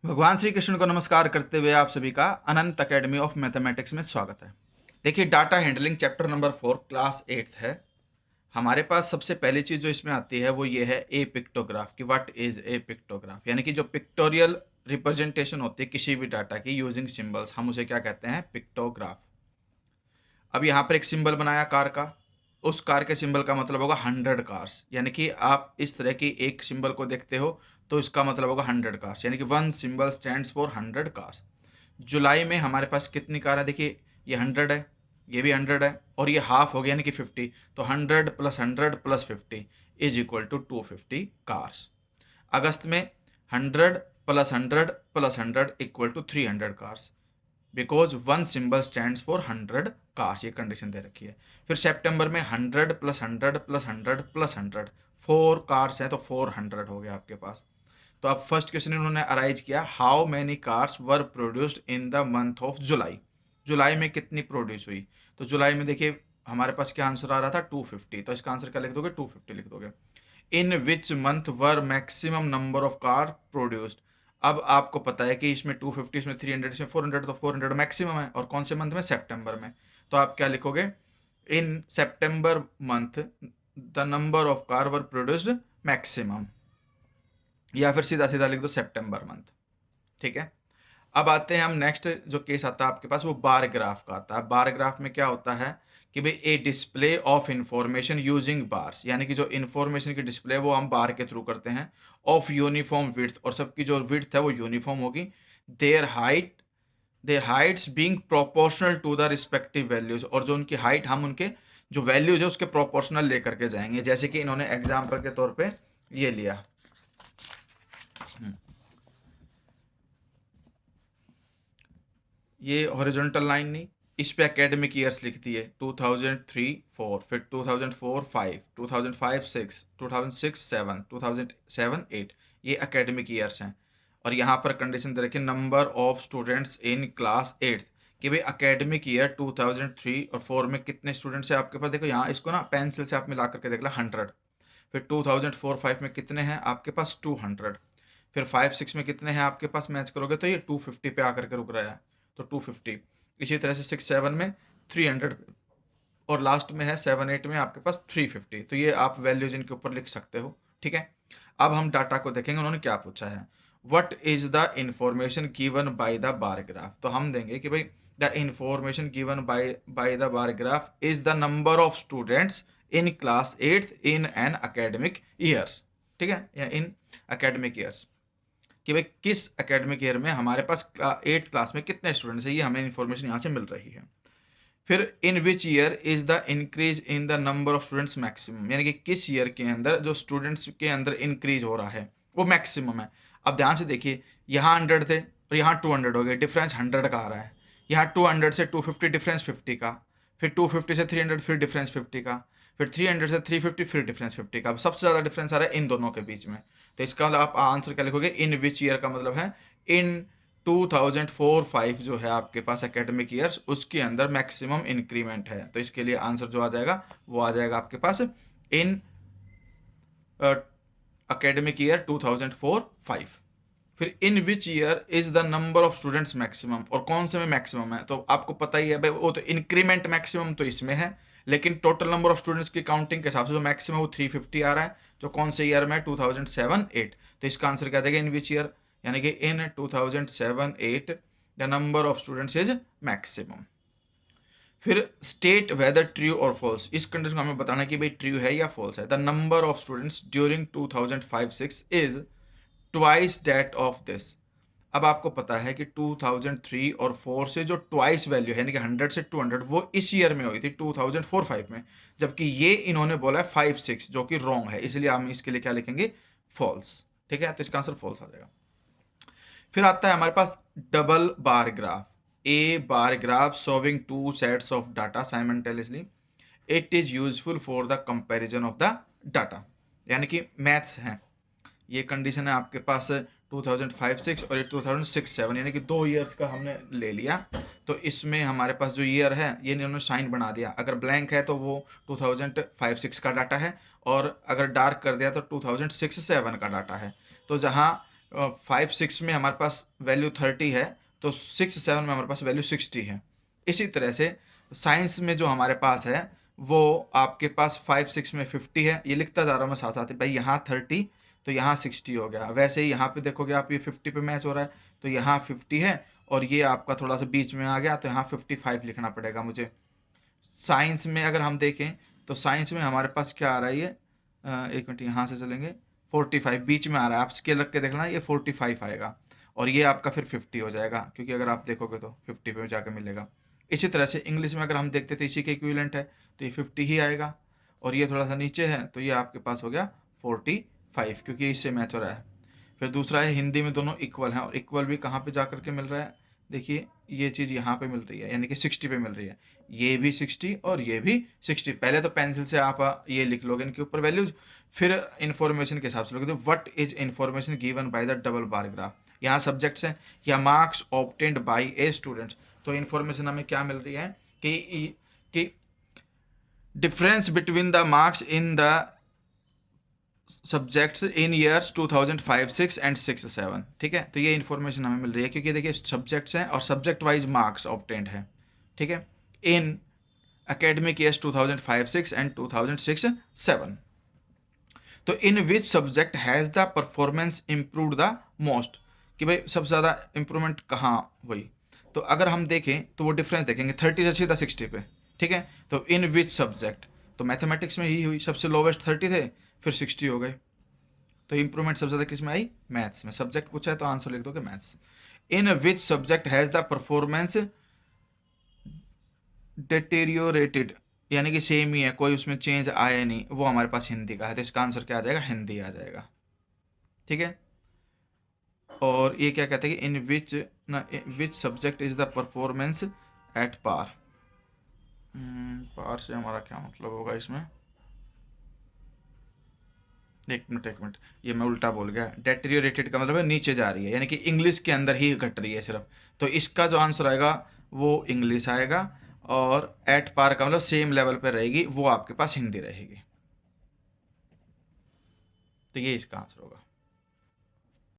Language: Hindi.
भगवान श्री कृष्ण को नमस्कार करते हुए आप सभी का अनंत अकेडमी ऑफ मैथमेटिक्स में स्वागत है। देखिए, data handling chapter number 4 class 8 है। हमारे पास सबसे पहली चीज़ जो इसमें आती है वो ये है ए पिक्टोग्राफ की। व्हाट इज ए पिक्टोग्राफ, यानी कि जो पिक्टोरियल रिप्रेजेंटेशन होती है किसी भी डाटा की यूजिंग सिंबल्स, हम उसे क्या कहते हैं? पिक्टोग्राफ। अब यहाँ पर एक सिंबल बनाया कार का, उस कार के सिंबल का मतलब होगा 100 कार्स, यानी कि आप इस तरह की एक सिंबल को देखते हो तो इसका मतलब होगा 100 कार्स, यानी कि one symbol stands for 100 cars. जुलाई में हमारे पास कितनी कार है? देखिए, ये 100 है, ये भी 100 है, और ये हाफ हो गया यानी कि 50। तो 100 plus 100 plus 50 is equal to 250 cars. अगस्त में 100 plus 100 plus 100 equal to 300 cars, because one symbol stands for 100 cars, ये कंडीशन दे रखी है। फिर सितंबर में 100 प्लस 100 प्लस 100 प्लस 100, 4 कार्स हैं तो 400 हो गया आपके पास। तो अब फर्स्ट क्वेश्चन इन्होंने अराइज किया, how many cars were produced in the month of July. जुलाई में कितनी प्रोड्यूस हुई? तो जुलाई में देखिए हमारे पास क्या आंसर आ रहा था? 250। तो इसका आंसर क्या लिख दोगे? 250 लिख दोगे। In which month were maximum number of car produced. अब आपको पता है कि इसमें 250, इसमें 300, इसमें 400, तो 400 मैक्सिमम है, और कौन से मंथ में? सितंबर में। तो आप क्या लिखोगे? In September month the number of car were produced maximum, या फिर सीधा सीधा लिख दो सितंबर मंथ। ठीक है। अब आते हैं हम नेक्स्ट जो केस आता है आपके पास, वो बार ग्राफ का आता है। बार ग्राफ में क्या होता है कि भाई a display of information using bars, यानी कि जो इन्फॉर्मेशन की डिस्प्ले वो हम बार के थ्रू करते हैं, ऑफ यूनिफॉर्म विड्थ, और सबकी जो विड्थ है वो यूनिफॉर्म होगी। Their heights being proportional to the respective values, और जो उनकी हाइट हम उनके जो वैल्यूज है उसके प्रोपोर्शनल लेकर के जाएंगे। जैसे कि इन्होंने एग्जाम्पल के तौर पे ये लिया, ये हॉरिजॉन्टल लाइन नहीं, इस पे एकेडमिक ईयर्स लिखती है 2003-4, फिर 2004-5, 2005-6, 2006-7, 2007-8, ये एकेडमिक ईयर्स हैं। और यहाँ पर कंडीशन दे रखी है number of students in class 8, कि भाई एकेडमिक ईयर 2003 और 4 में कितने स्टूडेंट्स हैं आपके पास? देखो यहाँ इसको ना पेंसिल से आप मिला करके देख लो, 100। फिर 2004-5 में कितने हैं आपके पास? 200। फिर 5-6 में कितने हैं आपके पास? मैच करोगे तो ये 250 पे आकर के रुक रहा है, तो 250। इसी तरह से 6-7 में 300, और लास्ट में है 7-8 में आपके पास 350। तो ये आप वैल्यूज इनके ऊपर लिख सकते हो। ठीक है। अब हम डाटा को देखेंगे, उन्होंने क्या पूछा है। What is the information given by the bar graph. तो हम देंगे कि भाई the information given by the bar graph is the number of students in class 8 in an academic years. ठीक है, या इन अकेडमिक ईयर्स, कि भाई किस एकेडमिक ईयर में हमारे पास 8th क्लास में कितने स्टूडेंट्स हैं, ये हमें इन्फॉर्मेशन यहाँ से मिल रही है। फिर in which year is the increase in the number of students maximum, यानी कि किस ईयर के अंदर जो स्टूडेंट्स के अंदर इंक्रीज हो रहा है वो मैक्सिमम है। अब ध्यान से देखिए, यहाँ 100 थे और यहाँ 200 हो गए, डिफरेंस 100 का आ रहा है। यहाँ 200 से 250 डिफरेंस 50 का, फिर 250 से 300 फिर डिफरेंस 50 का, फिर 300 से 350 फिर डिफरेंस 50 का। अब सबसे ज़्यादा डिफरेंस आ रहा है इन दोनों के बीच में। तो इसका मतलब आप आंसर क्या लिखोगे? इन विच ईयर का मतलब है इन 2004-5 जो है आपके पास एकेडमिक ईयर्स, उसके अंदर मैक्सिमम इंक्रीमेंट है। तो इसके लिए आंसर जो आ जाएगा वो आ जाएगा आपके पास इन एकेडमिक ईयर 2004-5। फिर in which year is the number of students maximum, और कौन से में मैक्सिमम है? तो आपको पता ही है भाई, वो तो इंक्रीमेंट मैक्सिमम तो इसमें है, लेकिन टोटल नंबर ऑफ स्टूडेंट्स की काउंटिंग के हिसाब से जो मैक्सिमम वो 350 आ रहा है, जो कौन से ईयर में है? 2007-8। तो इसका आंसर क्या आ जाएगा? इन विच ईयर, यानी कि इन 2007-8 the number of students is maximum. फिर स्टेट वेदर ट्रू और फॉल्स, इस कंडीशन को हमें बताना है कि भाई ट्रू है या फॉल्स है। The number of students during 2005-6 is twice that of this. अब आपको पता है कि 2003 और 4 से जो ट्वाइस वैल्यू है, यानी कि 100 से 200, वो इस ईयर में हुई थी 2004-5 में, जबकि ये इन्होंने बोला है 5-6, जो कि रॉन्ग है, इसलिए हम इसके लिए क्या लिखेंगे? फॉल्स। ठीक है, तो इसका आंसर फॉल्स आ जाएगा। फिर आता है हमारे पास double bar graph, a bar graph showing two sets of data simultaneously, it is useful for the comparison of the data, यानी कि मैथ्स हैं। ये कंडीशन है आपके पास 2005-6 और 2006-7, यानी कि 2 ईयर्स का हमने ले लिया। तो इसमें हमारे पास जो ईयर है ये इन्होंने साइन बना दिया, अगर ब्लैंक है तो वो 2005-6 का डाटा है, और अगर डार्क कर दिया तो 2006-7 का डाटा है। तो जहाँ 5 6 में हमारे पास वैल्यू 30 है, तो 6 7 में हमारे पास वैल्यू 60 है। इसी तरह से साइंस में जो हमारे पास है वो आपके पास 5 6 में 50 है। ये लिखता जा रहा हूँ मैं साथ साथ ही, भाई यहाँ 30 तो यहाँ 60 हो गया। वैसे ही यहाँ पे देखोगे आप, ये 50 पे मैच हो रहा है तो यहाँ 50 है, और ये आपका थोड़ा सा बीच में आ गया तो यहाँ 55 लिखना पड़ेगा मुझे। साइंस में अगर हम देखें तो साइंस में हमारे पास क्या आ रहा है, ये एक मिनट यहाँ से चलेंगे, 45 बीच में आ रहा है। आप स्केल रख के देखना, ये 45 आएगा, और ये आपका फिर 50 हो जाएगा, क्योंकि अगर आप देखोगे तो 50 पे जाकर मिलेगा। इसी तरह से इंग्लिश में अगर हम देखते थे इसी के इक्विवेलेंट है तो ये 50 ही आएगा, और ये थोड़ा सा नीचे है तो ये आपके पास हो गया 45, क्योंकि इससे मैच हो रहा है। फिर दूसरा है हिंदी में दोनों इक्वल हैं, और इक्वल भी कहाँ पे जा करके मिल रहा है, देखिए ये चीज़ यहाँ पे मिल रही है, यानी कि 60 पे मिल रही है। ये भी 60 और ये भी 60। पहले तो पेंसिल से आप ये लिख लोगे इनके ऊपर वैल्यूज, फिर इन्फॉर्मेशन के हिसाब से लोगे। What is information given by the double bar graph. यहाँ सब्जेक्ट्स हैं या marks obtained by A students. तो इन्फॉर्मेशन हमें क्या मिल रही है कि difference between the marks in the subjects in years 2005 6 and 6 7। ठीक है, तो ये इन्फॉर्मेशन हमें मिल रही है, क्योंकि देखिए सब्जेक्ट्स हैं और सब्जेक्ट वाइज मार्क्स ऑब्टेंड है। ठीक है, इन एकेडमिक ईयर्स 2005 6 एंड 2006 7। तो in which subject has the performance improve the most, कि भाई सबसे ज़्यादा इम्प्रूवमेंट कहाँ हुई। तो अगर हम देखें तो वो डिफरेंस देखेंगे 30 से सीधा 60 पे। ठीक है, तो इन विच सब्जेक्ट, तो मैथमेटिक्स में ही हुई, सबसे लोवेस्ट 30 थे, फिर 60 हो गए। तो इंप्रूवमेंट सबसे ज़्यादा किस में आई, मैथ्स में। सब्जेक्ट पूछा है तो आंसर लिख दोगे maths. In which subject has the performance deteriorated, यानी कि सेम ही है, कोई उसमें चेंज आया नहीं, वो हमारे पास हिंदी का है। तो इसका आंसर क्या आ जाएगा, हिंदी आ जाएगा। ठीक है, और ये क्या कहते हैं कि in which subject is the performance at par. Par से हमारा क्या मतलब होगा इसमें, एक मिनट, ये मैं उल्टा बोल गया। डेटेरियोरेटेड का मतलब है नीचे जा रही है, यानी कि इंग्लिश के अंदर ही घट रही है सिर्फ। तो इसका जो आंसर आएगा वो इंग्लिश आएगा, और एट पार का मतलब सेम लेवल पर रहेगी, वो आपके पास हिंदी रहेगी। तो ये इसका आंसर होगा।